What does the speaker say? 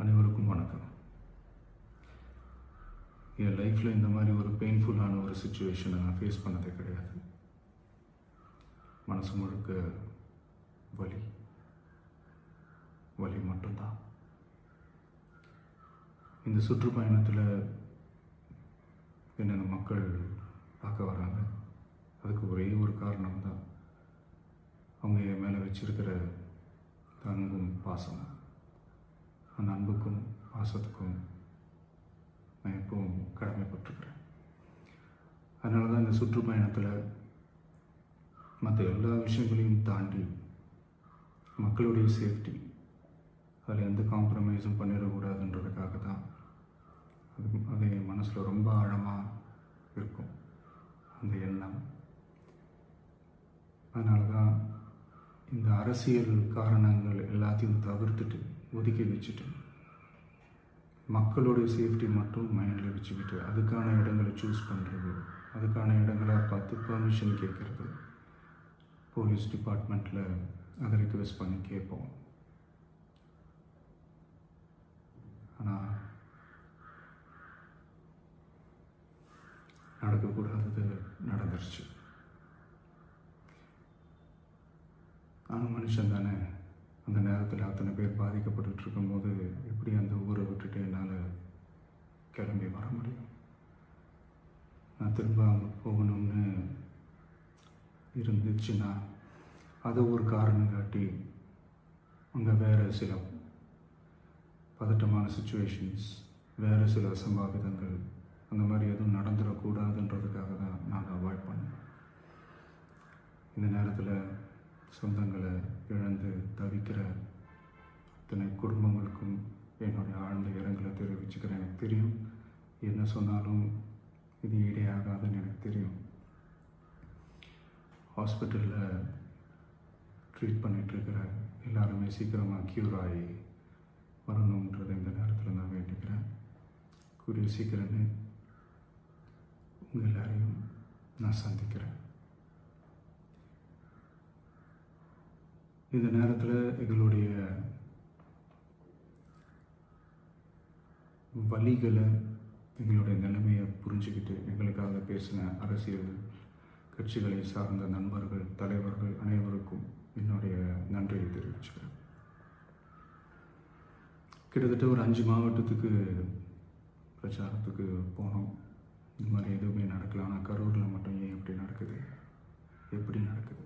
அனைவருக்கும் வணக்கம். என் லைஃப்பில் இந்த மாதிரி ஒரு பெயின்ஃபுல்லான ஒரு சுச்சுவேஷனை நான் ஃபேஸ் பண்ணதே கிடையாது. மனசு முழுக்க வலி வலி மட்டும்தான். இந்த சுற்றுப்பயணத்தில் என்னென்ன மக்கள் பார்க்க வராங்க, அதுக்கு ஒரே ஒரு காரணம் தான், அவங்க என் மேலே வச்சிருக்கிற அன்பும் பாசம். அந்த அன்புக்கும் பாசத்துக்கும் நான் எப்பவும் கடமைப்பட்டிருக்கிறேன். அதனால தான் இந்த சுற்றுப்பயணத்தில் மற்ற எல்லா விஷயங்களையும் தாண்டி மக்களுடைய சேஃப்டி, அதில் எந்த காம்ப்ரமைஸும் பண்ணிடக்கூடாதுன்றதுக்காக தான் அது என் மனசில் ரொம்ப ஆழமாக இருக்கும் அந்த எண்ணம். அதனால தான் இந்த அரசியல் காரணங்கள் எல்லாத்தையும் தவிர்த்துட்டு ஒதுக்கி வச்சுட்டு மக்களுடைய சேஃப்டி மட்டும் மைண்டில் வச்சுக்கிட்டு அதுக்கான இடங்களை சூஸ் பண்ணுறது, அதுக்கான இடங்களை பார்த்து பர்மிஷன் கேட்குறது, போலீஸ் டிபார்ட்மெண்ட்டில் அதை ரிக்வெஸ்ட் பண்ணி கேட்போம். ஆனால் நடக்கக்கூடாதது நடந்துருச்சு. ஆனால் மனுஷன் தானே. அந்த நேரத்தில் அத்தனை பேர் பாதிக்கப்பட்டு இருக்கும்போது எப்படி அந்த ஊரை விட்டுட்டு என்னால் கிளம்பி வர முடியும்? நான் திரும்ப அங்கே போகணும்னு இருந்துச்சுன்னா அதை ஒரு காரணம் காட்டி அங்கே வேறு சில பதட்டமான சுச்சுவேஷன்ஸ், வேறு சில அசம்பாவிதங்கள் அந்த மாதிரி எதுவும் நடந்துடக்கூடாதுன்றதுக்காக தான் நான் அவாய்ட் பண்ணேன். இந்த நேரத்தில் சொந்தங்களை இழந்து தவிக்கிற அத்தனை குடும்பங்களுக்கும் என்னுடைய ஆழ்ந்த இரங்கலை தெரிவிச்சுக்கிறேன். எனக்கு தெரியும், என்ன சொன்னாலும் இது ஈடே ஆகாதுன்னு எனக்கு தெரியும். ஹாஸ்பிட்டலில் ட்ரீட் பண்ணிகிட்ருக்கிற எல்லாருமே சீக்கிரமாக க்யூர் ஆகி வரணுன்றதை இந்த நேரத்தில் நான் வேண்டிக்கிறேன். கூடிய சீக்கிரமே உங்கள் எல்லாரையும் நான் சந்திக்கிறேன். இந்த நேரத்தில் எங்களுடைய வலிகளை, எங்களுடைய நிலைமையை புரிஞ்சுக்கிட்டு எங்களுக்காக பேசின அரசியல் கட்சிகளை சார்ந்த நண்பர்கள், தலைவர்கள் அனைவருக்கும் என்னுடைய நன்றியை தெரிவிச்சுக்கிறேன். கிட்டத்தட்ட ஒரு 5 மாவட்டத்துக்கு பிரச்சாரத்துக்கு போனோம். இந்த மாதிரி எதுவுமே நடக்கல. ஆனால் கரூரில் மட்டும் ஏன் எப்படி நடக்குது? எப்படி நடக்குது?